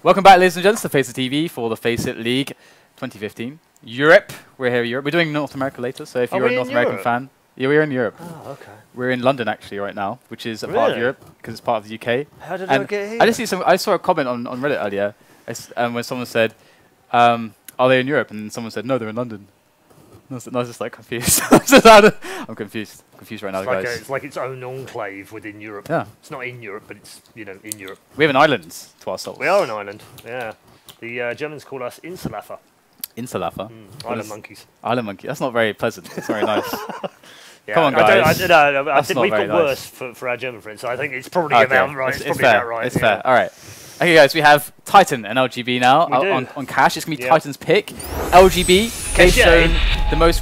Welcome back, ladies and gents, to FACEIT TV for the FACEIT League 2015. Europe. We're here in Europe. We're doing North America later, so if you're a North American fan... Yeah, we're in Europe. Oh, okay. We're in London, actually, right now, which is a part of Europe, because it's part of the UK. How did I get here? I saw a comment on Reddit earlier, when someone said, are they in Europe? And someone said, no, they're in London. I was just like confused. I'm confused. Confused right now, guys. It's like its own enclave within Europe. Yeah. It's not in Europe, but it's, you know, in Europe. We have an island to ourselves. We are an island, yeah. The Germans call us Insulafer. Insulafer? Island monkeys. Island monkey. That's not very pleasant. It's very nice. Yeah, come on, guys. I think we've got worse for our German friends, so I think it's probably about right. It's probably about right. It's fair. All right. Okay, guys, we have Titan and LGB now on cash. It's going to be Titan's pick. LGB, they've shown the most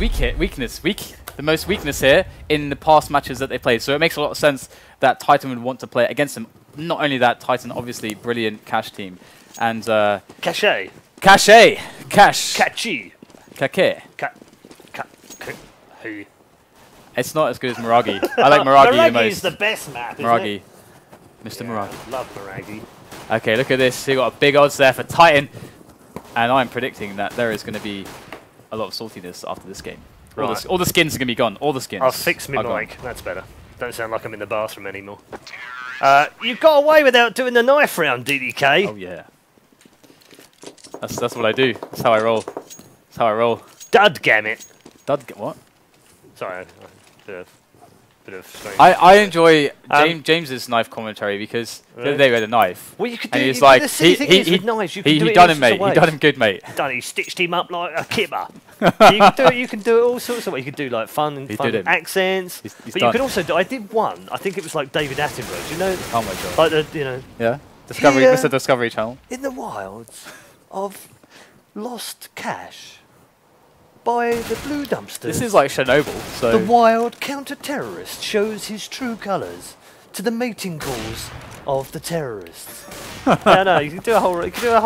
weakness here in the past matches that they played. So it makes a lot of sense that Titan would want to play against them. Not only that, Titan, obviously, brilliant cash team. And Cache. Cache. Cash. Catchy. Kake. Hey. It's not as good as Miragi. I like Miragi the most. Miragi is the best map, isn't Miragi. it? Mr. Miragi. Love Miragi. Okay, look at this. You've got big odds there for Titan. And I'm predicting that there is going to be a lot of saltiness after this game. Right. All the skins are going to be gone. All the skins. I'll fix my mic. That's better. Don't sound like I'm in the bathroom anymore. You got away without doing the knife round, DDK. Oh, yeah. That's what I do. That's how I roll. That's how I roll. Dudgammit. What? Sorry. Bit of strange. I enjoy James's knife commentary because the other day we had a knife. Well, you could do. And he's like, he done him, mate. He done him good, mate. He stitched him up like a kipper. You can do it all sorts of ways. You can do like fun accents. But you can also do. I did one. I think it was like David Attenborough. You know? Oh my god. Like the Yeah. Discovery. Mr. Discovery Channel. In the wilds of lost cash. By the blue dumpsters. This is like Chernobyl. So the wild counter-terrorist shows his true colours to the mating calls of the terrorists. No, you can do a whole.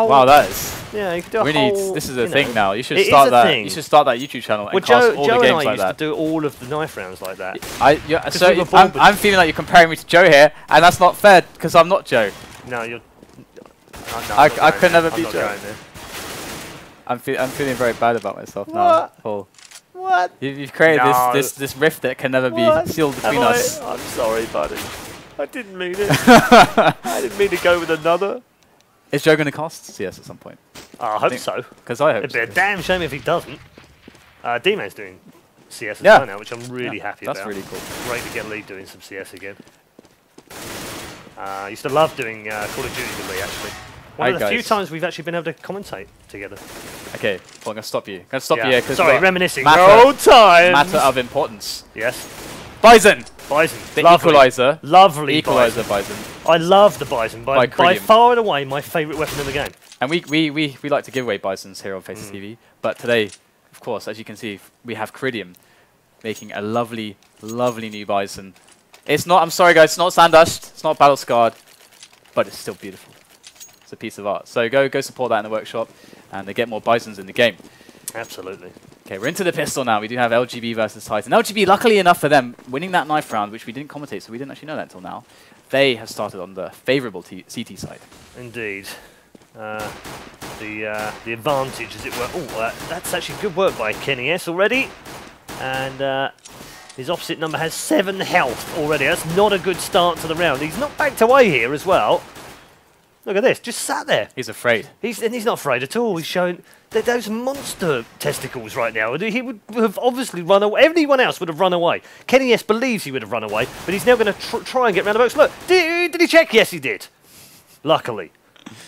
Wow, that is. Yeah, you can do a whole. This is a thing now. You should start that. You should start that YouTube channel and cast all the games like that. Joe and I used to do all of the knife rounds like that. I'm feeling like you're comparing me to Joe here, and that's not fair because I'm not Joe. No, you're. I could never be Joe. I'm feeling very bad about myself now, Paul. What? You've created this rift that can never be sealed between us. I'm sorry, buddy. I didn't mean it. I didn't mean to go with another. Is Joe going to cast CS at some point? I hope so. Because I hope It'd be a damn shame if he doesn't. D-Man's doing CS as well now, which I'm really happy about. That's really cool. Great to get Lee doing some CS again. I used to love doing Call of Duty with Lee, actually. One of the few times we've actually been able to commentate together. Okay, well, I'm going to stop you. I'm going to stop you here because reminiscing. Old times. Matter of importance. Yes. Bison. The equalizer. Lovely equalizer Bison. I love the Bison. By far and away my favourite weapon in the game. And we like to give away Bisons here on FACEIT TV. But today, of course, as you can see, we have Ceridium making a lovely, lovely new Bison. It's not, I'm sorry guys, it's not sand dust, it's not battle scarred, but it's still beautiful. It's a piece of art. So go support that in the workshop and they get more Bisons in the game. Absolutely. Okay, we're into the pistol now. We do have LGB versus Titan. LGB, luckily enough for them, winning that knife round, which we didn't commentate, so we didn't actually know that until now. They have started on the favourable CT side. Indeed. The advantage, as it were. Oh, that's actually good work by Kenny S already. And his opposite number has 7 health already. That's not a good start to the round. He's not backed away here as well. Look at this, just sat there. He's afraid. He's not afraid at all. He's showing those monster testicles right now. He would have obviously run away. Everyone else would have run away. Kenny S believes he would have run away, but he's now going to try and get round the box. Look, did he check? Yes, he did. Luckily.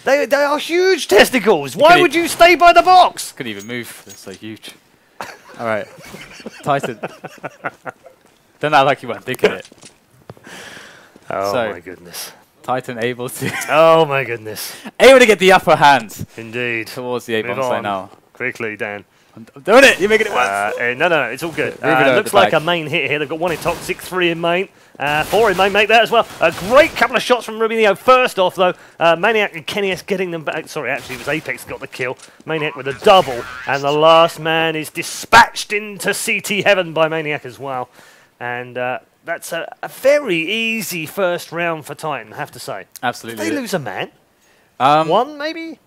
They are huge testicles. Why would you stay by the box? Couldn't even move. They're so huge. All right. Titan. Don't act like you weren't thinking it. Oh, my goodness. Titan able to... oh my goodness. Able to get the upper hand. Indeed. Towards the A-bomb side now. Quickly, Dan. I'm doing it! You're making it worse! No, it's all good. Looks like a main hit here. They've got 1 in toxic, 3 in main. 4 in main, make that as well. A great couple of shots from RUBINO. First off, though, Maniac and Kenny S getting them back. Sorry, actually, it was Apex got the kill. Maniac with a double. And the last man is dispatched into CT heaven by Maniac as well. And that's a very easy first round for Titan, I have to say. Absolutely. Did they lose a man? One, maybe?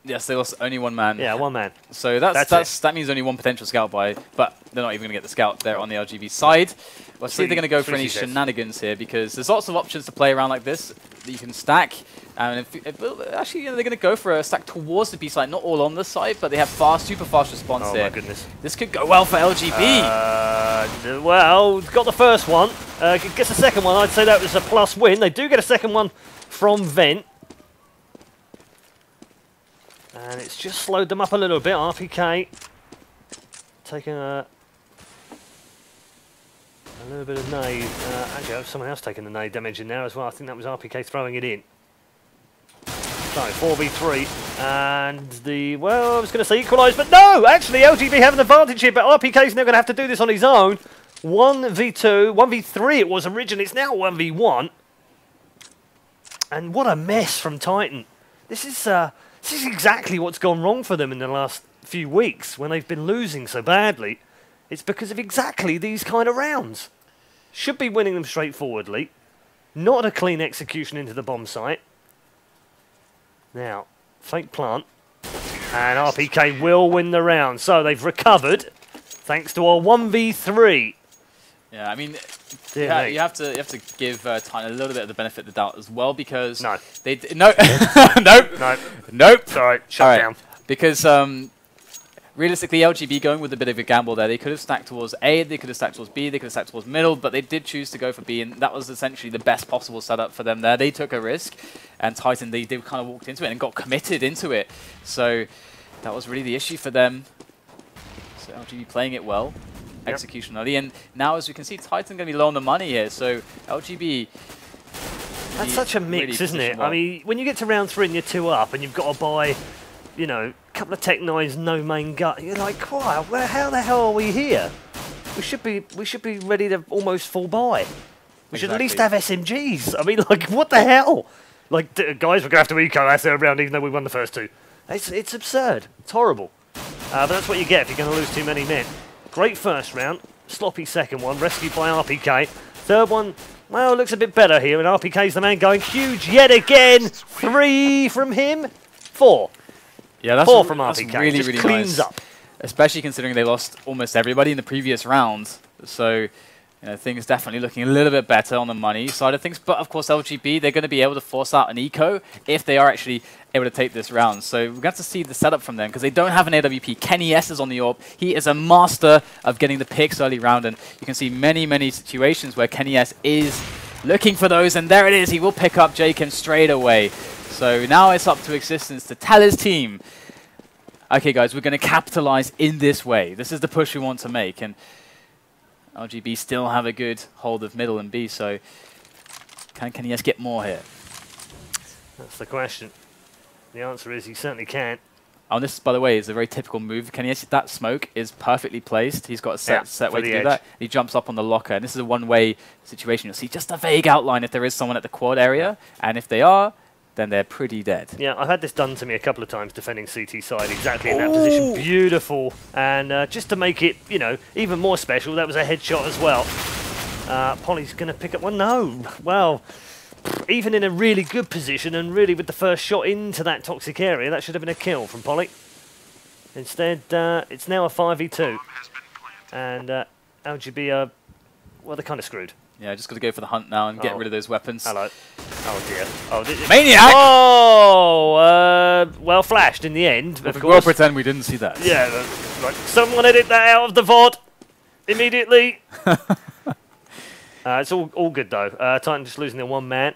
Yes, they lost only one man. Yeah, one man. So that means only one potential scout buy, but they're not even going to get the scout there on the LGB side. We'll see if they're going to go for any shenanigans here, because there's lots of options to play around like this that you can stack. And actually, they're going to go for a stack towards the B side, not all on the side, but they have super fast response here. Oh my goodness. This could go well for LGB. Well, got the first one. Gets the second one. I'd say that was a plus win. They do get a second one from Vent. And it's just slowed them up a little bit. RpK taking a little bit of nade. Actually, someone else taking the nade damage in there as well. I think that was RpK throwing it in. So, 4v3. And well, I was going to say equalise, but no! Actually, LGB have an advantage here, but RpK's now going to have to do this on his own. 1v2, 1v3 it was originally. It's now 1v1. And what a mess from Titan. This is exactly what's gone wrong for them in the last few weeks when they've been losing so badly. It's because of exactly these kind of rounds. Should be winning them straightforwardly. Not a clean execution into the bomb site. Now, fake plant. And RpK will win the round. So they've recovered thanks to a 1v3. Yeah, I mean, you have to give Titan a little bit of the benefit of the doubt as well, because no, nope. Sorry, shut down. Because realistically, LGB going with a bit of a gamble there. They could have stacked towards A, they could have stacked towards B, they could have stacked towards middle, but they did choose to go for B, and that was essentially the best possible setup for them there. They took a risk, and Titan they kind of walked into it and got committed into it. So that was really the issue for them. So LGB playing it well. Execution early, and now as we can see, Titan going to be low on the money here, so LGB... That's such a mix, really, isn't it? Well. I mean, when you get to round 3 and you're 2 up, and you've got to buy, you know, a couple of Tech 9s, no main gut, you're like, wow, how the hell are we here? We should be ready to almost full buy. We should at least have SMGs. I mean, like, what the hell? Like, guys, we're going to have to eco our third round, even though we won the first 2. It's absurd. It's horrible. But that's what you get if you're going to lose too many men. Great first round, sloppy second one, rescued by RpK. Third one, well, looks a bit better here, and RpK's the man going huge yet again. 3 from him, 4. Yeah, that's 4 from RpK. Really, just really cleans nice. up. Especially considering they lost almost everybody in the previous round. So, you know, things definitely looking a little bit better on the money side of things. But of course, LGB, they're going to be able to force out an eco if they are actually able to take this round. So we're going to see the setup from them, because they don't have an AWP. Kenny S is on the AWP. He is a master of getting the picks early round, and you can see many, many situations where Kenny S is looking for those, and there it is. He will pick up jkaem straight away. So now it's up to Existence to tell his team, okay guys, we're going to capitalize in this way. This is the push we want to make, and LGB still have a good hold of middle and B, so can Kenny S get more here? That's the question. The answer is he certainly can. Oh, and this, by the way, is a very typical move. Kenny S, that smoke is perfectly placed. He's got a set way to do that. He jumps up on the locker, and this is a one-way situation. You'll see just a vague outline if there is someone at the quad area, and if they are, then they're pretty dead. Yeah, I've had this done to me a couple of times defending CT side, exactly in that position. Beautiful. And just to make it, you know, even more special, that was a headshot as well. Polly's going to pick up one. No. Well, even in a really good position and really with the first shot into that toxic area, that should have been a kill from Polly. Instead, it's now a 5v2. And LGB are, well, they're kind of screwed. Yeah, just got to go for the hunt now and get rid of those weapons. Hello. Oh dear. Oh, Maniac! Oh! Well, flashed in the end, of course. We'll pretend we didn't see that. Yeah, right. Someone edit that out of the VOD immediately. It's all good though. Titan just losing their one man.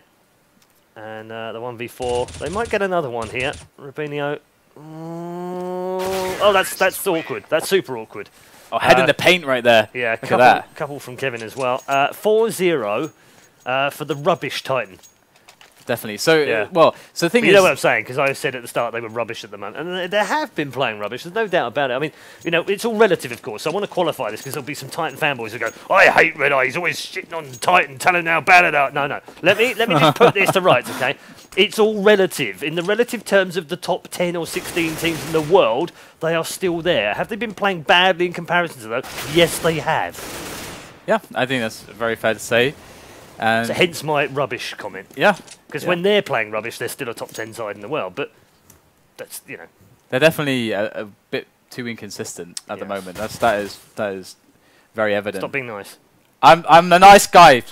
And the 1v4. They might get another one here. RUBINO. Oh, that's awkward. That's super awkward. Oh, head in the paint right there. Yeah, a couple from Kévin as well. 4-0 for the rubbish Titan. Definitely. So, well, so the thing is... You know what I'm saying, because I said at the start they were rubbish at the moment. And they have been playing rubbish, there's no doubt about it. I mean, you know, it's all relative, of course. So I want to qualify this, because there'll be some Titan fanboys who go, I hate Red Eye, he's always shitting on Titan, telling how bad it are. No. Let me just put this to rights, okay? It's all relative. In the relative terms of the top 10 or 16 teams in the world, they are still there. Have they been playing badly in comparison to those? Yes, they have. Yeah, I think that's very fair to say. And so hence my rubbish comment. Yeah. Because when they're playing rubbish, they're still a top 10 side in the world. But that's, you know. They're definitely a bit too inconsistent at the moment. That is very evident. Stop being nice. I'm a nice guy,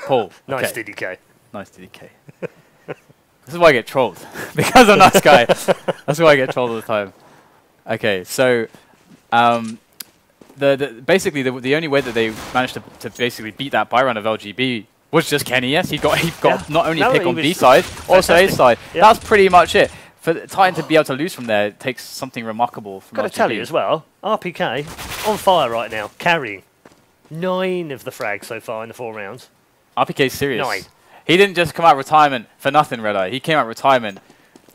Paul. Nice DDK. Nice DDK. This is why I get trolled. Because I'm a nice guy. That's why I get trolled all the time. Okay, so basically the only way that they managed to basically beat that buy run of LGB was just KennyS. He got not only a pick on B side, also A side. Yeah. That's pretty much it. For Titan to be able to lose from there, it takes something remarkable from LGB. Got to tell you as well, RPK on fire right now, carrying 9 of the frags so far in the 4 rounds. RPK's serious. 9. He didn't just come out of retirement for nothing, Red Eye. He came out of retirement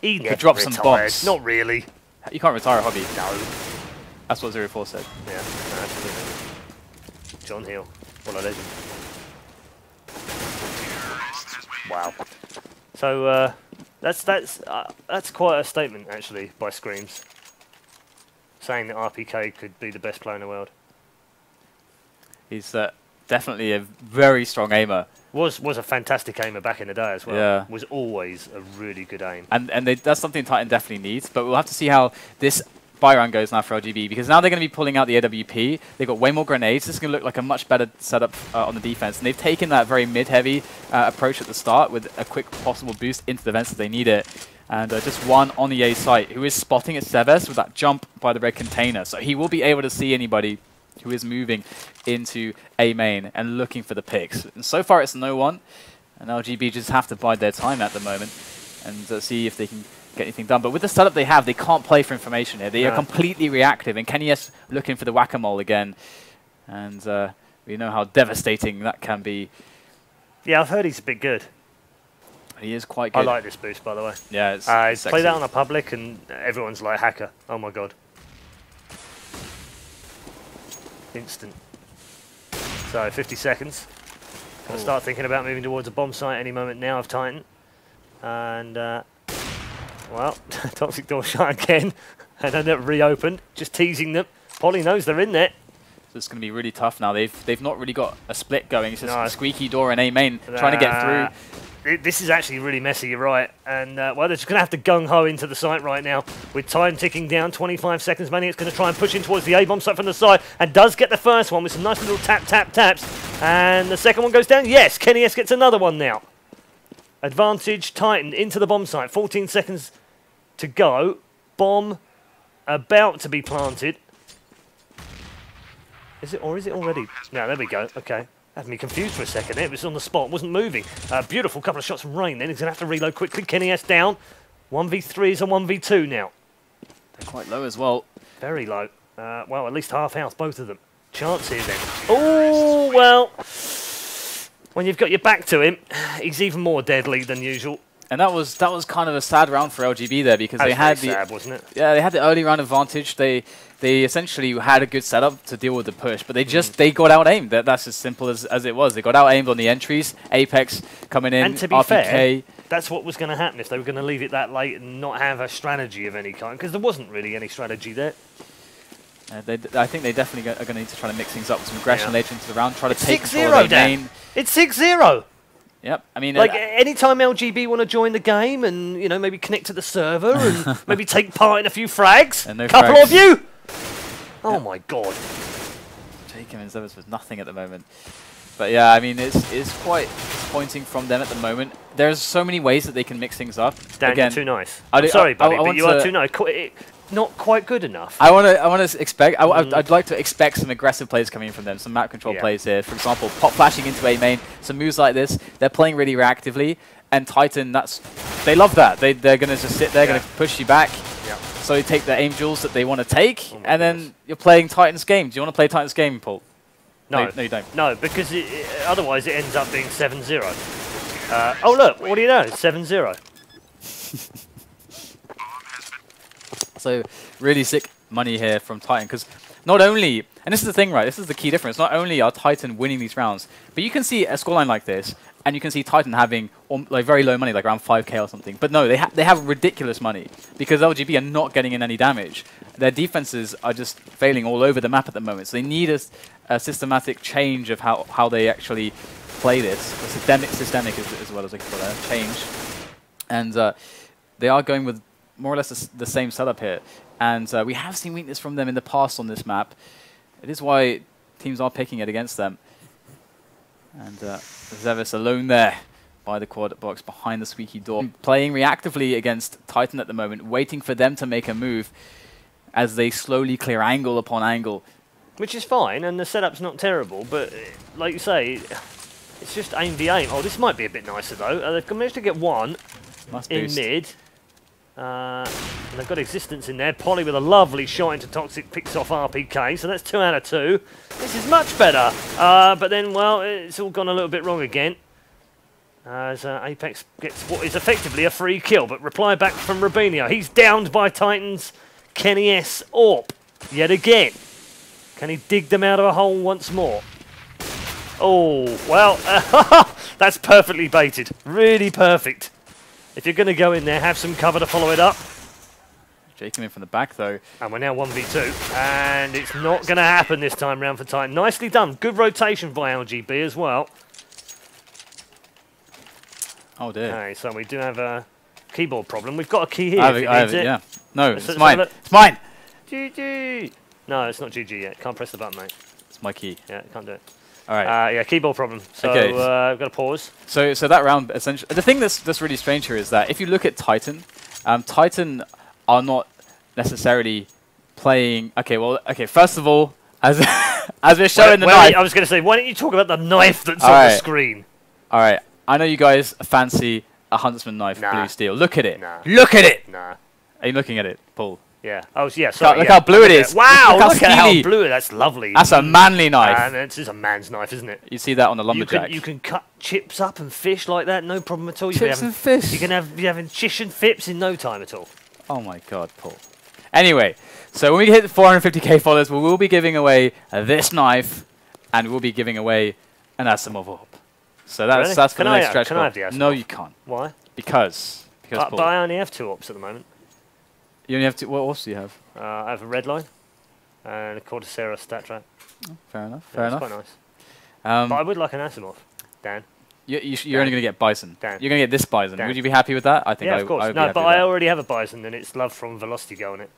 to drop some bombs. Not really. You can't retire a hobby. No. That's what 04 said. Yeah, absolutely. John Hill. What a legend. Wow. So that's quite a statement actually by Screams, saying that RPK could be the best player in the world. He's definitely a very strong aimer. Was a fantastic aimer back in the day as well. Yeah. Was always a really good aim. And that's something Titan definitely needs. But we'll have to see how this buy round goes now for LGB, because now they're going to be pulling out the AWP. They've got way more grenades. This is going to look like a much better setup on the defense. And they've taken that very mid-heavy approach at the start with a quick possible boost into the vents if they need it. And just one on the A site who is spotting at zEVES with that jump by the red container. So he will be able to see anybody who is moving into A main and looking for the picks. And so far it's no one. And LGB just have to bide their time at the moment and see if they can get anything done. But with the setup they have, they can't play for information here. They are completely reactive. And KennyS looking for the whack-a-mole again. And we know how devastating that can be. Yeah, I've heard he's a bit good. He is quite good. I like this boost, by the way. Yeah, it's he's played out on a public and everyone's like, hacker. Oh my god. Instant. So 50 seconds. Gonna start thinking about moving towards a bomb site any moment now of Titan. And well, toxic door shut again, and then it reopened. Just teasing them. Polly knows they're in there. So it's going to be really tough now. They've not really got a split going. It's just a squeaky door and A main trying to get through. This is actually really messy, you're right. And, well, they're just going to have to gung-ho into the site right now. With time ticking down, 25 seconds. Maniac's going to try and push in towards the A-bomb site from the side. And does get the first one with some nice little taps. And the second one goes down. Yes, KennyS gets another one now. Advantage, Titan into the bomb site. 14 seconds to go. Bomb about to be planted. Is it, or is it already? No, there we go. Okay. Had me confused for a second. It was on the spot, wasn't moving. Beautiful couple of shots from Rain then. He's going to have to reload quickly. KennyS down. 1v3s and 1v2 now. They're quite low as well. Very low. Well, at least half health, both of them. Chance here then. Oh, well. When you've got your back to him, he's even more deadly than usual. And that was kind of a sad round for LGB there, because they had the sad, wasn't it? Yeah, they had the early round advantage. They essentially had a good setup to deal with the push, but they got out aimed. That's as simple as it was. They got out aimed on the entries. Apex coming in. And to be RPK. fair, that's what was going to happen if they were going to leave it that late and not have a strategy of any kind, because there wasn't really any strategy there. I think they definitely are going to need to try to mix things up with some aggression later into the round. Try to take 6-0 down. It's 6-0. Yep, I mean, like anytime LGB want to join the game and maybe connect to the server and maybe take part in a few frags, and no couple frags. of you. Oh my god. jkaem and zEVES with nothing at the moment. But yeah, I mean, it's quite disappointing from them at the moment. There's so many ways that they can mix things up. Dan, again, you're too nice. I'm sorry, buddy, but you are too nice. Not quite good enough. I want to expect. I'd like to expect some aggressive plays coming from them, some map control plays here. For example, pop flashing into A main, some moves like this. They're playing really reactively, and Titan, they love that. They're gonna just sit there, gonna push you back. Yeah. So you take the aim duels that they want to take, and then you're playing Titan's game. Do you want to play Titan's game, Paul? No, you don't. No, because otherwise it ends up being 7-0. Oh look, what do you know? It's 7-0. So really sick money here from Titan, because not only, and this is the thing, right? This is the key difference. Not only are Titan winning these rounds, but you can see a scoreline like this, and you can see Titan having like very low money, like around 5k or something. But no, they have ridiculous money because LGB are not getting in any damage. their defenses are just failing all over the map at the moment. So they need a systematic change of how they actually play this. Systemic is what I was looking for there. Change. And they are going with more or less the same setup here. And we have seen weakness from them in the past on this map. It is why teams are picking it against them. And zEVES alone there by the quad box behind the squeaky door. Playing reactively against Titan at the moment, waiting for them to make a move as they slowly clear angle upon angle. Which is fine, and the setup's not terrible, but like you say, it's just aim v aim. Oh, this might be a bit nicer though. They've managed to get one in mid. And they've got existence in there. Polly with a lovely shot into Toxic, picks off RpK, so that's 2 out of 2. This is much better. But then, well, it's all gone a little bit wrong again. As Apex gets what is effectively a free kill, but reply back from RUBINO. He's downed by Titans. KennyS AWP yet again. Can he dig them out of a hole once more? Oh, well, that's perfectly baited. Really perfect. If you're going to go in there, have some cover to follow it up. jkaem in from the back, though. And we're now 1v2. And it's not going to happen this time round for Titan. Nicely done. Good rotation by LGB as well. Oh, dear. Okay, so we do have a keyboard problem. We've got a key here. I have it, yeah. No, it's mine. It's mine. GG. No, it's not GG yet. Can't press the button, mate. It's my key. Yeah, can't do it. All right. Yeah, keyboard problem. So okay. we've got to pause. So that round, essentially, the thing that's really strange here is that if you look at Titan, Titan are not necessarily playing. Okay, well, okay. First of all, as we're showing the knife, I was going to say, why don't you talk about the knife that's on the screen? All right. I know you guys fancy a Huntsman knife, blue steel. Look at it. Nah. Look at it. Nah. Are you looking at it, Paul? Yeah. Oh, yeah. Sorry. Look how blue it is. Wow. Look at how blue it is. That's lovely. That's a manly knife. And it's just a man's knife, isn't it? You see that on the lumberjack. You can cut chips up and fish like that, no problem at all. Chips and fish. You can be having chish and fips in no time at all. Oh my God, Paul. Anyway, so when we hit 450k followers, we will be giving away this knife, and we'll be giving away an Asimov AWP. So that's for the next stretch. Can I have the Asimov? No, you can't. Why? Because but I only have 2 AWPs at the moment. You only have 2. What else do you have? I have a red line and a Cortacera stat track. Oh, fair enough. Fair enough. That's quite nice. But I would like an Asimov, Dan. You're only going to get Bison. Dan. You're going to get this Bison. Dan. Would you be happy with that? I think yeah, of course. No, but I already have a Bison, and it's Love from Velocity Girl on it.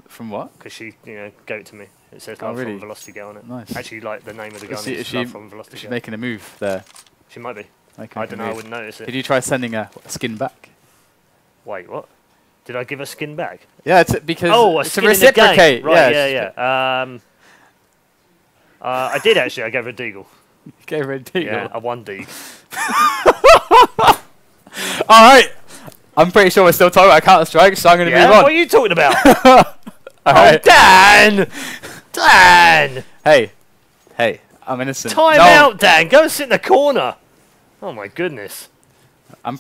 From what? Because she, gave it to me. It says Oh, Love really? from Velocity Girl on it. Nice. Actually, like the name of the gun is Love from Velocity Girl. She's making a move there. She might be. Okay, I don't know. I wouldn't notice it. Did you try sending a skin back? Wait, what? Did I give a skin back? Yeah, it's because it's skin to reciprocate. In the game. Right, yeah. I did actually. I gave her a deagle. You gave her a deagle? Yeah, a 1 deagle. All right. I'm pretty sure we're still talking about Counter-Strike, so I'm going to move on. What are you talking about? Right. Dan! Dan! Hey, I'm innocent. Time out, Dan. Go and sit in the corner. Oh, my goodness. I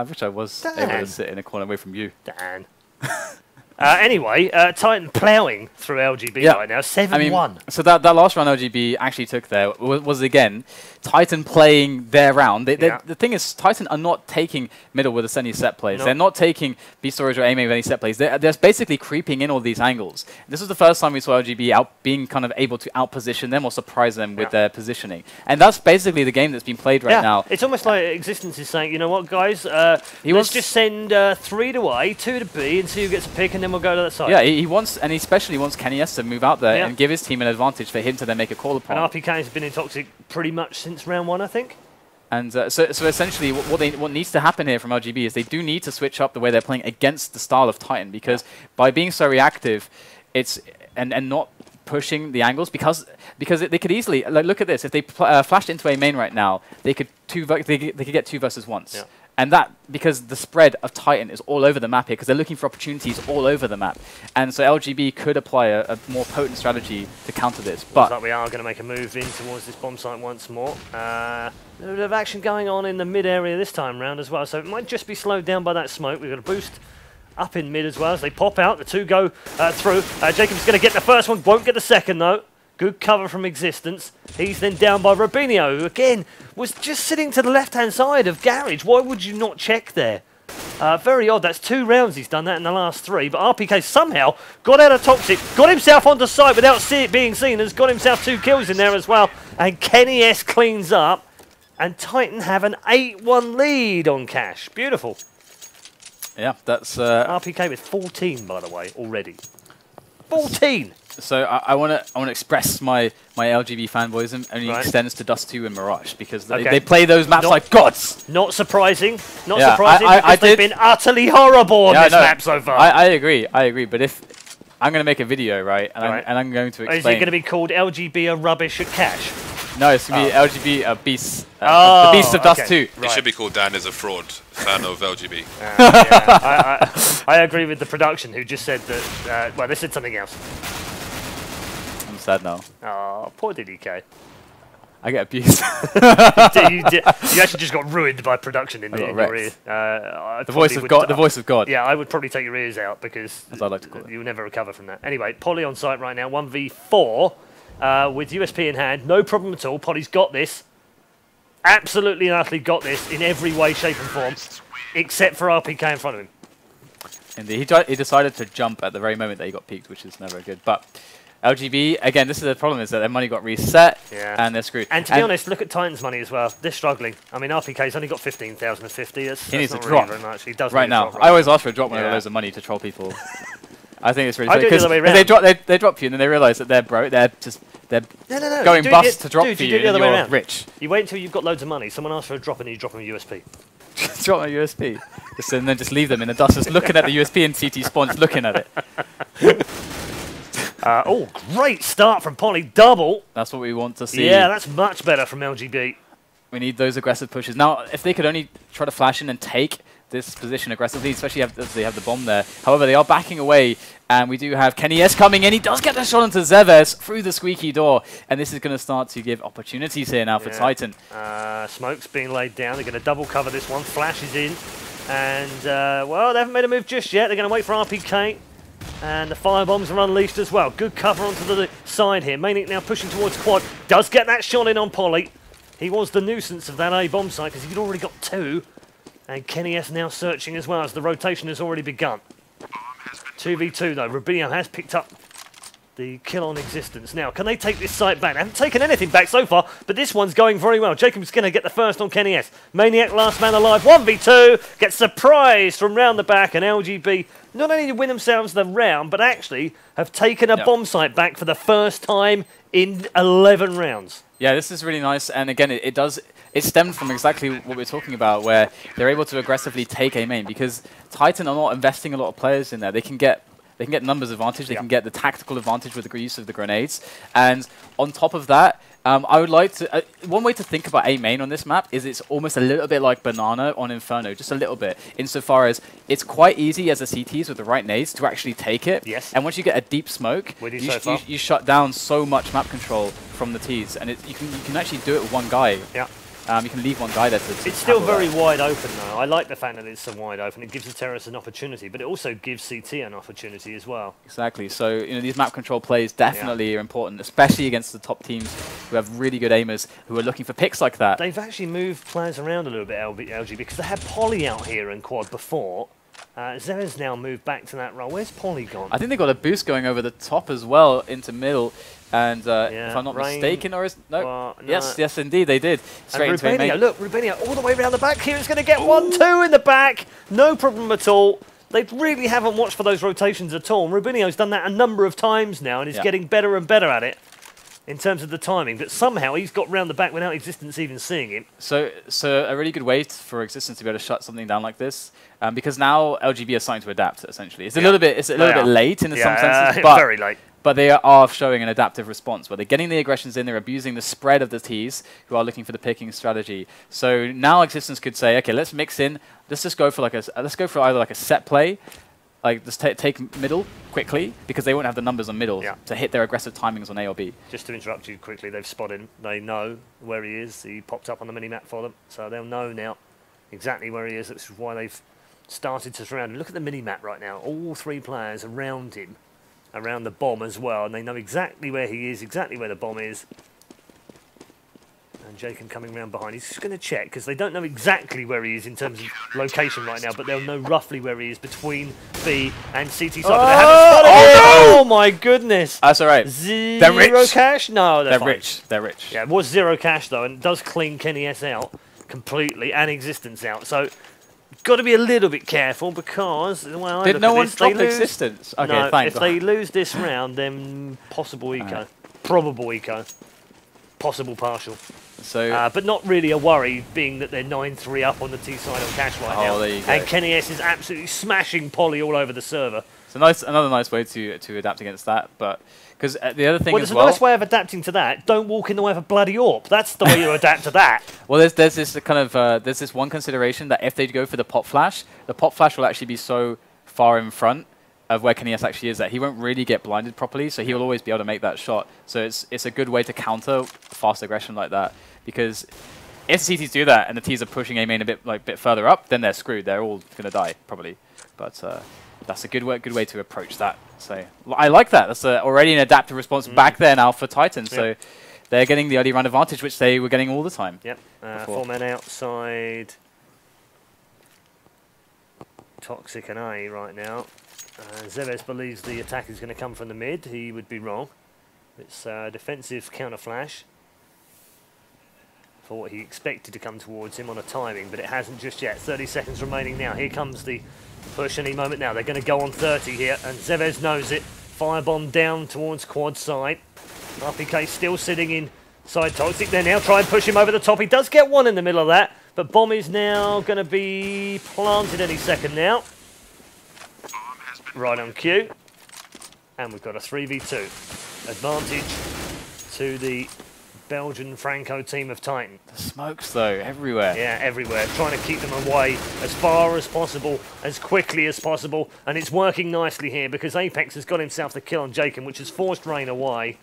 wish I was able to sit in a corner away from you. Dan. Anyway, Titan ploughing through LGB right now, 7-1. So that last round LGB actually took there was again Titan playing their round. The thing is, Titan are not taking middle with any set plays. Nope. They're not taking B storage or A main with any set plays. They're basically creeping in all these angles. This was the first time we saw LGB being kind of able to outposition them or surprise them with their positioning. And that's basically the game that's been played right now. It's almost like Existence is saying, you know what, guys, let's just send 3 to A, 2 to B, and see who gets a pick, and then we'll go to that side. Yeah, he wants, and he especially wants KennyS to move out there and give his team an advantage for him to then make a call upon. And RpK has been in Toxic pretty much since round 1, I think. And so essentially, what needs to happen here from LGB is they do need to switch up the way they're playing against the style of Titan, because by being so reactive, and not pushing the angles, because they could easily look at this. If they flashed into a main right now, they could get 2 versus 1s. Yeah. And that, because the spread of Titan is all over the map here, because they're looking for opportunities all over the map. And so LGB could apply a more potent strategy to counter this. But looks like we are going to make a move in towards this bomb site once more. A little bit of action going on in the mid area this time round as well, so it might just be slowed down by that smoke. We've got a boost up in mid as well as they pop out. The 2 go through. Jacob's going to get the first one, won't get the second though. Good cover from Existence. He's then down by RUBINO, who again was just sitting to the left-hand side of Garage. Why would you not check there? Very odd. That's 2 rounds he's done that in the last 3. But RPK somehow got out of Toxic, got himself onto site without being seen, has got himself 2 kills in there as well. And Kenny S cleans up. And Titan have an 8-1 lead on Cash. Beautiful. Yeah, that's... RPK with 14, by the way, already. 14! So I want to express my LGB fanboys and only extends to Dust 2 and Mirage because they play those maps like gods. Not surprising. Not yeah, surprising because they've been utterly horrible on this map so far. I agree. But if I'm going to make a video, right, and I'm going to explain. Is it going to be called LGB are rubbish at Cash? No, it's going to be LGB beasts. The Beasts of Dust 2. It should be called Dan is a fraud fan of LGB. I agree with the production who just said that. Well, they said something else. I'm sad now. Oh, poor DDK. I get abused. you actually just got ruined by production in your ear. The voice of God. The voice of God. Yeah, I would probably take your ears out because as I like to call it. You'll never recover from that. Anyway, Polly on site right now, 1v4 with USP in hand. No problem at all. Polly's got this. Absolutely and utterly got this in every way, shape and form, except for RPK in front of him. Indeed, he decided to jump at the very moment that he got peaked, which is never good. But LGB, again, this is the problem, is that their money got reset and they're screwed. And to be honest, look at Titan's money as well. They're struggling. I mean, RPK's only got 15,050. He needs a not drop. Really very much. He does right now. I always ask for a drop when I have loads of money to troll people. I think it's really funny because they drop you and then they realise that they're broke. They're going bust to drop for you and you're rich. You wait until you've got loads of money. Someone asks for a drop and you drop them a USP. Drop my USP. And then just leave them in the dust, just looking at the USP and CT spawns, looking at it. Oh, great start from Polly. Double. That's what we want to see. Yeah, that's much better from LGB. We need those aggressive pushes. Now, if they could only try to flash in and take this position aggressively, especially as they have the bomb there. However, they are backing away, and we do have Kenny S coming in. He does get the shot into zEVES through the squeaky door, and this is going to start to give opportunities here now for Titan. Smoke's being laid down. They're going to double cover this one. Flash is in, and, well, they haven't made a move just yet. They're going to wait for RPK. And the firebombs are unleashed as well. Good cover onto the side here. Maniac now pushing towards quad. Does get that shot in on Polly. He was the nuisance of that A bomb site because he'd already got 2. And Kenny S now searching as well as the rotation has already begun. 2v2 though. RUBINO has picked up the kill on existence. Now, can they take this site back? They haven't taken anything back so far, but this one's going very well. Jacob's going to get the first on Kenny S. Maniac, last man alive, 1v2. Gets surprised from round the back, and LGB not only to win themselves the round, but actually have taken a bomb site back for the first time in 11 rounds. Yeah, this is really nice, and again, it stemmed from exactly what we're talking about, where they're able to aggressively take a main, because Titan are not investing a lot of players in there. They can get numbers advantage, they can get the tactical advantage with the use of the grenades, and on top of that, I would like to... one way to think about A main on this map is it's almost a little bit like Banana on Inferno, just a little bit, insofar as it's quite easy as a CTs with the right nades to actually take it. Yes. And once you get a deep smoke, you shut down so much map control from the Ts, and you can actually do it with one guy. Yeah. You can leave one guy there to It's still very wide open, though. I like the fact that it's so wide open. It gives the terrorists an opportunity, but it also gives CT an opportunity as well. Exactly. So, these map control plays definitely are important, especially against the top teams who have really good aimers who are looking for picks like that. They've actually moved players around a little bit, LG, because they had Polly out here in quad before. zEVES now moved back to that role. Where's Polly gone? I think they got a boost going over the top as well into middle. And if I'm not mistaken, or is no? Yes, indeed, they did. Straight into RUBINO, look, RUBINO all the way around the back here is going to get 1-2 in the back. No problem at all. They really haven't watched for those rotations at all. RUBINO's done that a number of times now, and is getting better and better at it in terms of the timing. But somehow he's got round the back without Existence even seeing him. So a really good way for Existence to be able to shut something down like this, because now LGB are starting to adapt. Essentially, it's a little bit late in some senses, but very late. But they are showing an adaptive response where they're getting the aggressions in, they're abusing the spread of the Ts who are looking for the picking strategy. So now Existence could say, okay, let's mix in, let's just go for either like a set play, like just take middle quickly, because they won't have the numbers on middle to hit their aggressive timings on A or B. Just to interrupt you quickly, they've spotted him. They know where he is. He popped up on the mini-map for them, so they'll know now exactly where he is. That's why they've started to surround him. Look at the mini-map right now. All 3 players around him. Around the bomb as well, and they know exactly where he is, exactly where the bomb is. And jkaem coming round behind. He's just going to check, because they don't know exactly where he is in terms of location right now, but they'll know roughly where he is between B and CT side. But they haven't spotted him! Oh my goodness! That's alright. They're rich. Cash? No, they're fine. Rich. They're rich. Yeah, it was 0 cash though, and it does clean KennyS out completely and existence out. So, got to be a little bit careful because, well, did no one drop existence? Okay, no, fine. If they lose this round, then possible eco, probable eco, possible partial. So, but not really a worry, being that they're 9-3 up on the T side on cash right now. There you go. And KennyS is absolutely smashing Polly all over the server. It's another nice way to adapt against that, but because the other thing well, there's a nice way of adapting to that. Don't walk in the way of a bloody AWP. That's the way you adapt to that. Well, there's this kind of there's this one consideration that if they go for the pop flash will actually be so far in front of where KennyS actually is that he won't really get blinded properly, so he will always be able to make that shot. So it's a good way to counter fast aggression like that, because if the CTs do that and the Ts are pushing A main a bit further up, then they're screwed. They're all gonna die probably. But that's a good way to approach that. So I like that. That's already an adaptive response back there now for Titan. So they're getting the early round advantage, which they were getting all the time. Yep. 4 men outside. Toxic and A right now. zEVES believes the attack is going to come from the mid. He would be wrong. It's defensive counter flash for what he expected to come towards him on a timing, but it hasn't just yet. 30 seconds remaining now. Here comes the push any moment now. They're going to go on 30 here, and zEVES knows it. Firebomb down towards quad side. RpK still sitting inside Toxic. They now try and push him over the top. He does get one in the middle of that, but bomb is now going to be planted any second now. Right on cue. And we've got a 3v2. Advantage to the Belgian Franco team of Titan. The smokes though, everywhere. Yeah, everywhere. Trying to keep them away as far as possible, as quickly as possible. And it's working nicely here because Apex has got himself the kill on jkaem, which has forced Rain away.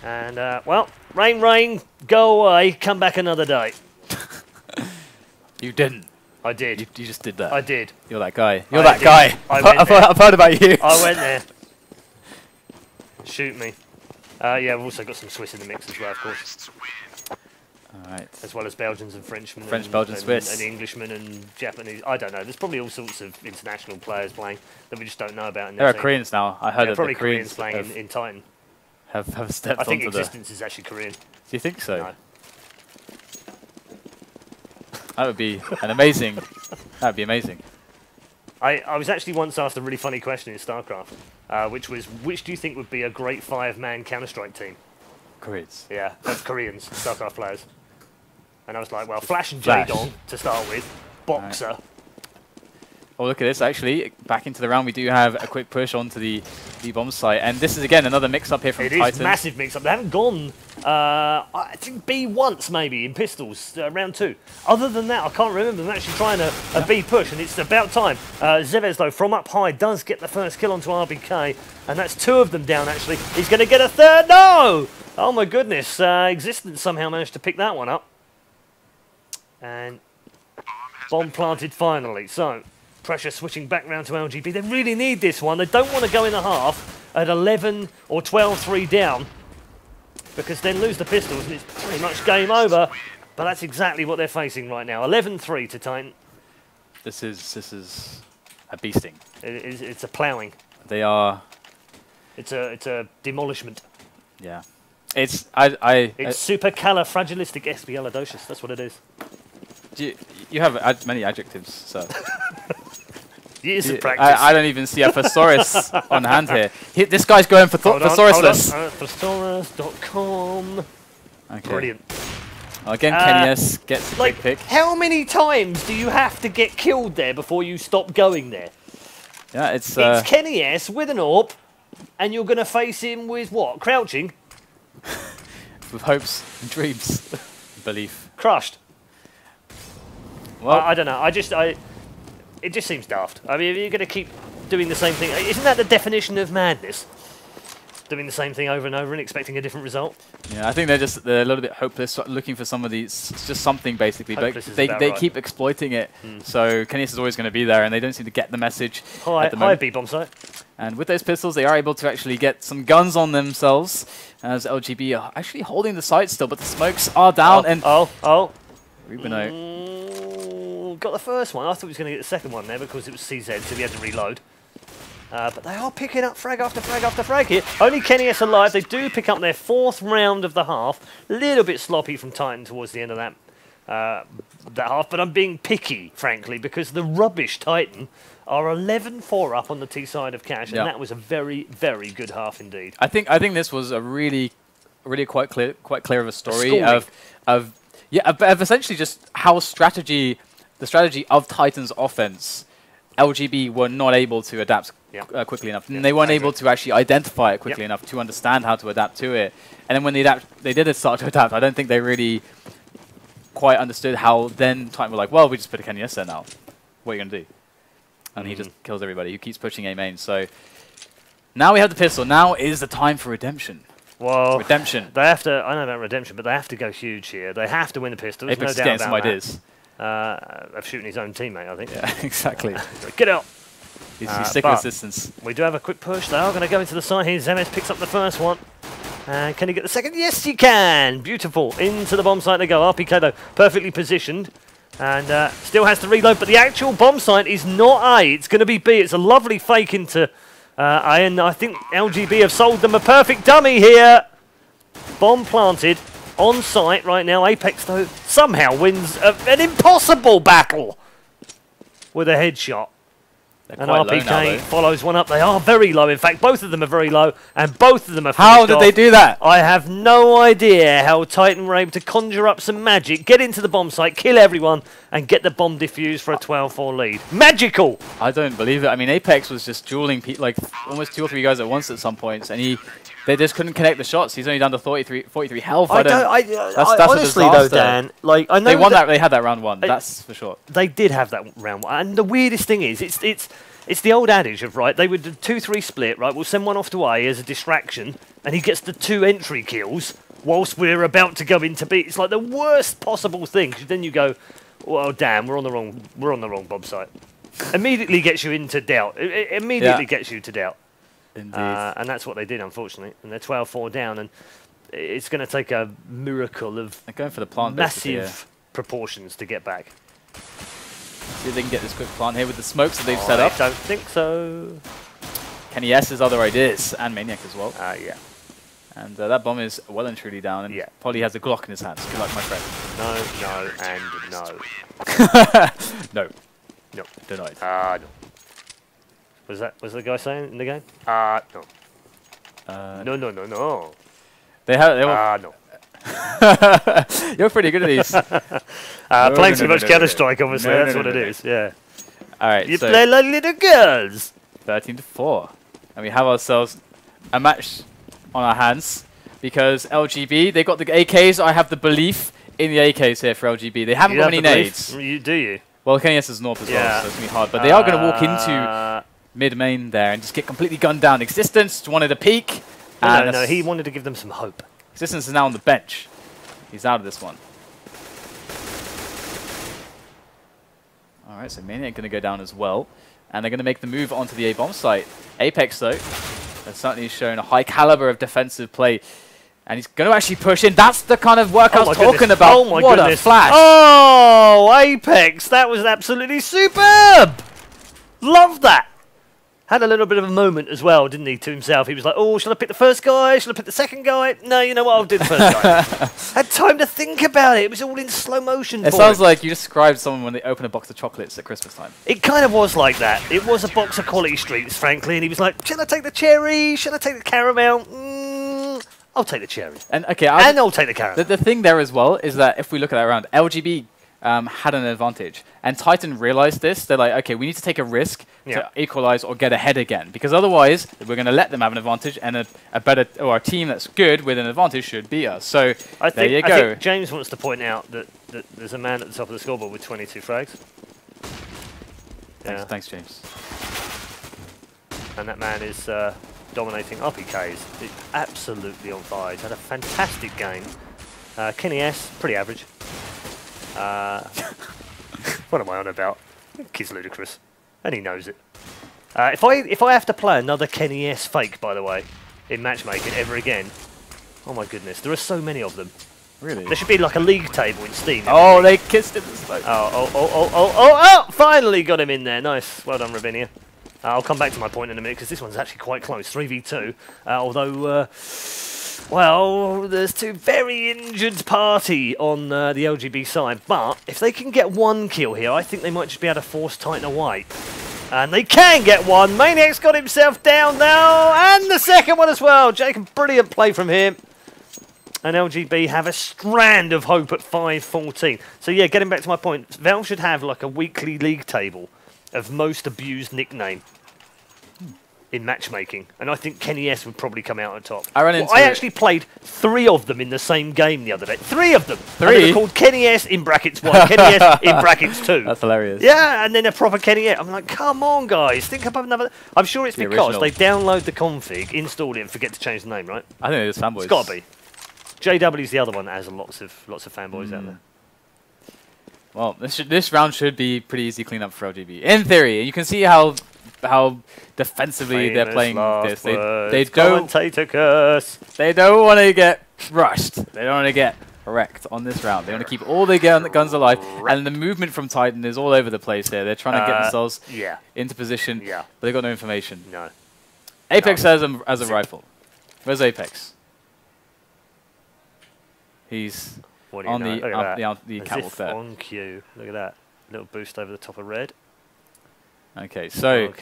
And, well, Rain, go away, come back another day. You didn't. I did. You just did that. I did. You're that guy. You're that guy. I've heard about you. I went there. Shoot me. Yeah, we've also got some Swiss in the mix as well, of course. Alright. As well as Belgians and Frenchmen. Belgian, Swiss. And Englishmen and Japanese. I don't know. There's probably all sorts of international players playing that we just don't know about. There are Koreans now. I heard that probably the Koreans playing in Titan. Have stepped onto the... I think Existence is actually Korean. Do you think so? No. That would be an amazing... That would be amazing. I was actually once asked a really funny question in StarCraft, which was, which do you think would be a great 5-man Counter-Strike team? Koreans. Yeah, that's Koreans, StarCraft players. And I was like, well, Flash and Flash. J-Dong to start with, Boxer. Right. Oh, look at this, actually. Back into the round, we do have a quick push onto the bomb site. And this is, again, another mix-up here from Titan. It is massive mix-up. They haven't gone, I think, B once, maybe, in pistols, round 2. Other than that, I can't remember them actually trying a B push, and it's about time. zEVES, though, from up high, does get the first kill onto RpK, and that's 2 of them down, actually. He's going to get a third. No! Oh, my goodness. Existence somehow managed to pick that one up. And bomb planted finally. So... pressure switching back round to LGB. They really need this one. They don't want to go in the half at 11 or 12-3 down, because then lose the pistols and it's pretty much game over. But that's exactly what they're facing right now. 11-3 to Titan. This is a beasting. It's a ploughing. They are. It's a demolishment. Yeah. It's supercalifragilisticexpialidocious. That's what it is. You have many adjectives, so. Years of practice. I don't even see a thesaurus on hand here. This guy's going for thesaurusless. Thesaurus.com. Okay. Brilliant. Well, again, KennyS gets a quick pick. How many times do you have to get killed there before you stop going there? Yeah, it's KennyS with an AWP, and you're going to face him with what? Crouching? With hopes and dreams. Belief. Crushed. Well, I don't know. It just seems daft. I mean, if you're going to keep doing the same thing, isn't that the definition of madness? doing the same thing over and over and expecting a different result. Yeah, I think they're a little bit hopeless, looking for some of these, just something basically. Hopeless But they right. keep exploiting it. So KennyS is always going to be there, and they don't seem to get the message at the moment. High B bomb site. And with those pistols, they are able to actually get some guns on themselves, as LGB are actually holding the site still, but the smokes are down. RUBINO. Got the first one. I thought he was going to get the second one there because it was CZ, so he had to reload. But they are picking up frag after frag after frag here. Only KennyS alive. They do pick up their 4th round of the half. A little bit sloppy from Titan towards the end of that half, but I'm being picky, frankly, because the rubbish Titan are 11-4 up on the T side of Cash, and that was a very, very good half indeed. I think this was a really quite clear of a story of essentially just how the strategy of Titan's offense. LGB were not able to adapt quickly enough. And they weren't able to actually identify it quickly enough to understand how to adapt to it. And then when they did start to adapt, I don't think they really quite understood how then Titan were like, well, we just put a KennyS there now. What are you going to do? And he just kills everybody. He keeps pushing A main. So now we have the pistol. Now is the time for redemption. Well, redemption. They have to, I know about redemption, but they have to go huge here. They have to win the pistol. There's Apex no doubt some about ideas. Of shooting his own teammate, I think. Yeah, exactly. Get out. He's stick resistance. We do have a quick push. They are going to go into the side here. zEVES picks up the first one. And can he get the second? Yes, he can. Beautiful. Into the bomb site they go. RpK, though, perfectly positioned. And still has to reload. But the actual bomb site is not A. It's going to be B. It's a lovely fake into A. And I think LGB have sold them a perfect dummy here. Bomb planted. On site right now. Apex, though, somehow wins an impossible battle with a headshot. And RpK follows one up. They are very low. In fact, both of them are very low, and both of them are finished How did they do that? I have no idea how Titan were able to conjure up some magic, get into the bomb site, kill everyone, and get the bomb defused for a 12-4 lead. Magical! I don't believe it. I mean, Apex was just dueling like almost 2 or 3 guys at once at some points, and they just couldn't connect the shots. He's only down to 43 health. That's honestly though, Dan, like I know they won that. They had that round 1. That's for sure. They did have that round 1, and the weirdest thing is, it's the old adage of they would do 2-3 split. Right, we'll send one off to A as a distraction, and he gets the 2 entry kills whilst we're about to go into B. It's like the worst possible thing. 'Cause then you go, well, damn, we're on the wrong bomb site. Immediately gets you into doubt. It immediately gets you to doubt. Indeed. And that's what they did, unfortunately. And they're 12-4 down, and it's going to take a miracle of going for the plant massive proportions to get back. See if they can get this quick plant here with the smokes that they've set up. I don't think so. KennyS's other ideas, and Maniac as well. Yeah. And that bomb is well and truly down, and Polly has a Glock in his hands. Good luck, my friend. No, and no. No. Denied. No. Was the guy saying in the game? No. No. They have. No. You're pretty good at these. Playing too much Counter-Strike, obviously. That's what it is. Yeah. All right. You play like little girls. 13-4, and we have ourselves a match on our hands because LGB they got the AKs. I have the belief in the AKs here for LGB. They haven't got any nades. Do you? Well, KennyS is north as well, so it's gonna be hard. But they are gonna walk into mid-main there and just get completely gunned down. Existence wanted a peek. No, he wanted to give them some hope. Existence is now on the bench. He's out of this one. All right, so Maniac going to go down as well. And they're going to make the move onto the A-bomb site. Apex, though, has certainly shown a high caliber of defensive play. And he's going to actually push in. That's the kind of work I was talking about. Oh, my what goodness. A flash. Oh, Apex. That was absolutely superb. Love that. Had a little bit of a moment as well, didn't he, to himself? He was like, oh, should I pick the first guy? Should I pick the second guy? No, you know what? I'll do the first guy. Had time to think about it. It was all in slow motion. It sounds like you described someone when they open a box of chocolates at Christmas time. It kind of was like that. It was a box of Quality Streets, frankly, and he was like, should I take the cherry? Should I take the caramel? I'll take the cherry. And I'll take the caramel. The thing there as well is that if we look at that round, LGB had an advantage. And Titan realized this. They're like, okay, we need to take a risk to equalize or get ahead again. Because otherwise, we're going to let them have an advantage, and a team that's good with an advantage should beat us. So there you go. I think James wants to point out that there's a man at the top of the scoreboard with 22 frags. Thanks, James. And that man is dominating. RpK is absolutely on fire. He's had a fantastic game. Kenny S, pretty average. What am I on about? Kid's ludicrous, and he knows it. If I have to play another Kenny S fake, by the way, in matchmaking ever again, oh my goodness, there are so many of them. Really? There should be like a league table in Steam. Oh, they kissed in the smoke. Oh! Finally got him in there. Nice. Well done, Rubinia. I'll come back to my point in a minute because this one's actually quite close. 3v2. Although, well, there's two very injured party on the LGB side. But if they can get one kill here, I think they might just be able to force Titan away. And they can get one. Maniac's got himself down now. And the second one as well. Jacob, brilliant play from him. And LGB have a strand of hope at 5-14. So yeah, getting back to my point, Valve should have like a weekly league table of most abused nickname in matchmaking. And I think Kenny S would probably come out on top. I actually played 3 of them in the same game the other day. 3 of them. 3? And they were called Kenny S in brackets 1, Kenny S in brackets 2. That's hilarious. Yeah, and then a proper Kenny S. I'm like, come on, guys, think about another. I'm sure it's because they download the config, install it, and forget to change the name, right? I think it's fanboys. It's got to be. JW's the other one that has lots of fanboys out there. Well, this round should be pretty easy cleanup for LGB. In theory, you can see how defensively they're playing this. They don't want to get rushed. They don't want to get wrecked on this round. They want to keep all their guns alive, and the movement from Titan is all over the place here. They're trying to get themselves into position, but they've got no information. No. Apex has a rifle. Where's Apex? He's on the catwalk there. On cue. Look at that. Little boost over the top of red. Okay, so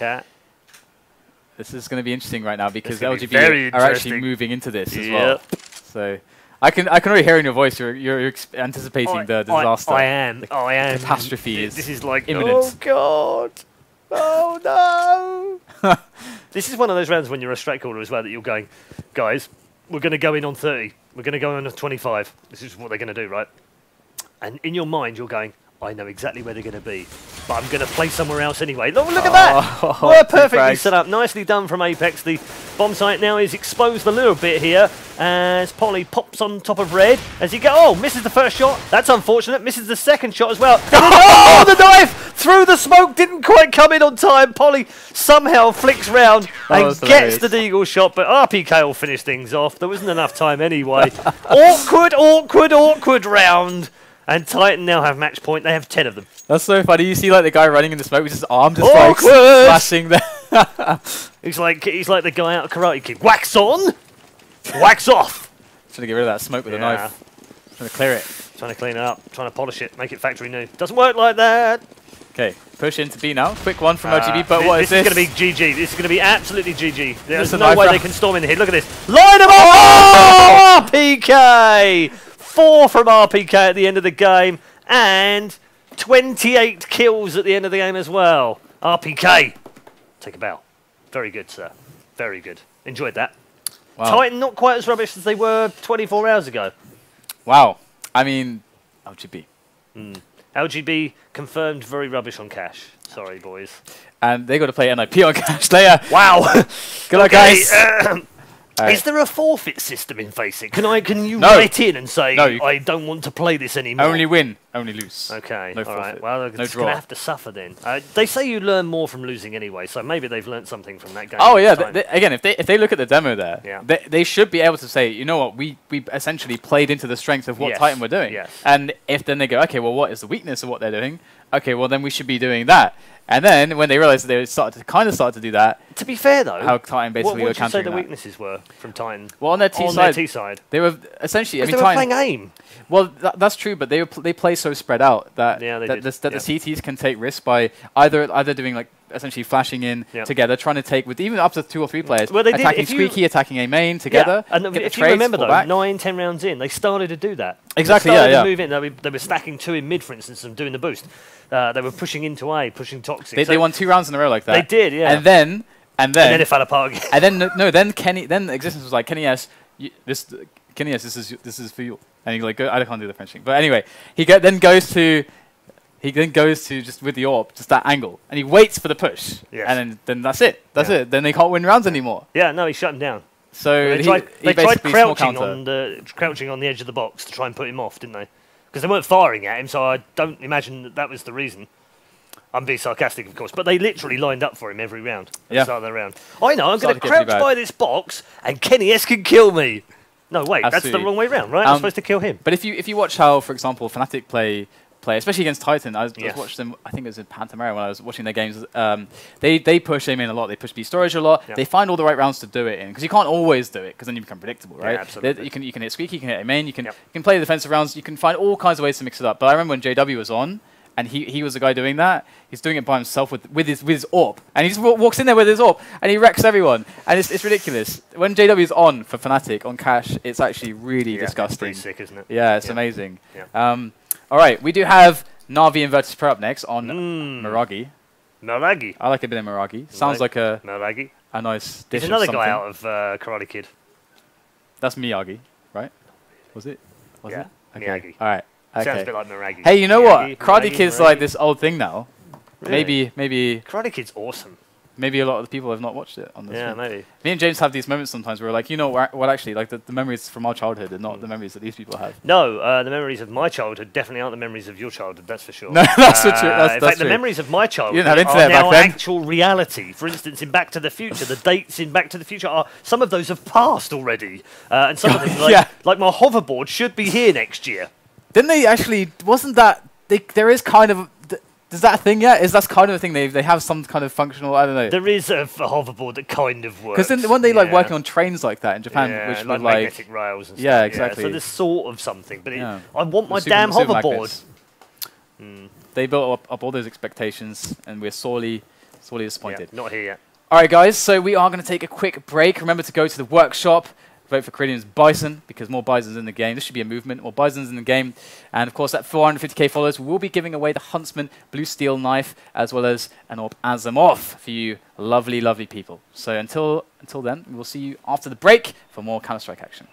this is going to be interesting right now because LGB are actually moving into this as well. So I can already hear in your voice you're anticipating the disaster. I am. The catastrophe is this is like imminent. Oh god. Oh no. This is one of those rounds when you're a strat caller as well that you're going, guys, we're going to go in on 30. We're going to go in on 25. This is what they're going to do, right? And in your mind, you're going, I know exactly where they're going to be, but I'm going to play somewhere else anyway. Look at that! We're perfectly set up. Nicely done from Apex. The bomb site now is exposed a little bit here as Polly pops on top of red. As he misses the first shot. That's unfortunate. Misses the second shot as well. The knife through the smoke didn't quite come in on time. Polly somehow flicks round and gets the deagle shot, but RpK will finish things off. There wasn't enough time anyway. Awkward round. And Titan now have match point. They have 10 of them. That's so funny. You see like the guy running in the smoke with his arm just like flashing there. he's like the guy out of Karate Kid. Wax on, wax off. Trying to get rid of that smoke with a knife. Trying to clear it. Trying to clean it up. Trying to polish it. Make it factory new. Doesn't work like that. Okay, push into B now. Quick one from LGB, but what is this? This is going to be GG. This is going to be absolutely GG. There's no way they can storm in here. Look at this. Line them up! RpK! 4 from RpK at the end of the game, and 28 kills at the end of the game as well. RpK, take a bow. Very good, sir. Very good. Enjoyed that. Wow. Titan not quite as rubbish as they were 24 hours ago. Wow. I mean, LGB. LGB confirmed very rubbish on cash. Sorry, boys. And they got to play NIP on cash later. Wow. Good luck, guys. Is there a forfeit system in FACEIT? Can you write in and say, I don't want to play this anymore? Only win, only lose. Okay, no all right. forfeit. Well, they're going to have to suffer then. They say you learn more from losing anyway, so maybe they've learned something from that game. Oh yeah, again, if they look at the demo there, they should be able to say, you know what, we essentially played into the strength of what Titan were doing. Yes. And if then they go, okay, well, what is the weakness of what they're doing? Okay, well, then we should be doing that. And then when they realized that they started to do that. To be fair though, how Titan basically were countering that. What would you say the weaknesses were from Titan? Well, on their T side, they were essentially. I mean, they were playing aim. Well, that's true, but they play so spread out that the CTs can take risks by either doing like essentially flashing in together, trying to take with even up to 2 or 3 players, attacking Squeaky, attacking a main together. And if you remember though, 9-10 rounds in, they started to do that. Exactly. They started to move in. They were stacking 2 in mid, for instance, and doing the boost. They were pushing into A, pushing toxic. They won 2 rounds in a row like that. They did, yeah. And then it fell apart again. And then then Existence was like, Kenny S, this is for you. And he's like, I can't do the French thing. But anyway, he then goes to he then goes to just with the AWP, just that angle, and he waits for the push. Yes. And then that's it. That's it. Then they can't win rounds anymore. Yeah, no, he shut him down. So they he tried crouching on the edge of the box to try and put him off, didn't they? Because they weren't firing at him, so I don't imagine that was the reason. I'm being sarcastic, of course, but they literally lined up for him every round. At the start of the round. I know, I'm going to crouch by this box, and Kenny S can kill me. No, wait, that's the wrong way round, right? I'm supposed to kill him. But if you watch how, for example, Fnatic play, especially against Titan, I was watching them. I think it was in Pantamera when I was watching their games. They push aim in a lot. They push B storage a lot. They find all the right rounds to do it in because you can't always do it because then you become predictable, right? Yeah, absolutely. You can hit squeaky, you can hit a main, you can play the defensive rounds. You can find all kinds of ways to mix it up. But I remember when JW was on. And he was the guy doing that. He's doing it by himself with his AWP. And he just walks in there with his AWP and he wrecks everyone. And it's ridiculous. When JW is on for Fnatic, on Cash, it's actually really disgusting. It's pretty sick, isn't it? Yeah, it's amazing. Yeah. All right, we do have Na'Vi and Virtus.pro up next on Miragi. Miragi. I like a bit of Miragi. Sounds like a nice dish. There's another guy out of Karate Kid. That's Miyagi, right? Was it? Was it? Okay. Miyagi. All right. Okay. Sounds a bit like Miragi. Hey, you know what? Karate Kid's like this old thing now. Really? Maybe. Karate Kid's awesome. Maybe a lot of the people have not watched it on this. Yeah, maybe. Me and James have these moments sometimes where we're like, you know what? Actually, like the memories from our childhood are not the memories that these people have. No, the memories of my childhood definitely aren't the memories of your childhood. That's for sure. No, that's for true. In fact, the memories of my childhood are now actual reality. For instance, in Back to the Future, the dates in Back to the Future are some of those have passed already, and some of them, like my hoverboard, should be here next year. Didn't they actually? Wasn't that? There is kind of. Is that a thing yet? Is that kind of a thing? They have some kind of functional. I don't know. There is a hoverboard that kind of works. Because when they like working on trains like that in Japan, which like were like magnetic rails and stuff. Yeah, exactly. So there's sort of something, but I want my damn hoverboard. They built up all those expectations, and we're sorely disappointed. Not here yet. All right, guys. So we are going to take a quick break. Remember to go to the workshop. Vote for Ceridium's Bison, because more Bisons in the game. This should be a movement, more Bisons in the game. And of course, at 450k followers, we'll be giving away the Huntsman Blue Steel Knife, as well as an AWP Asimov for you lovely, lovely people. So until then, we'll see you after the break for more Counter-Strike action.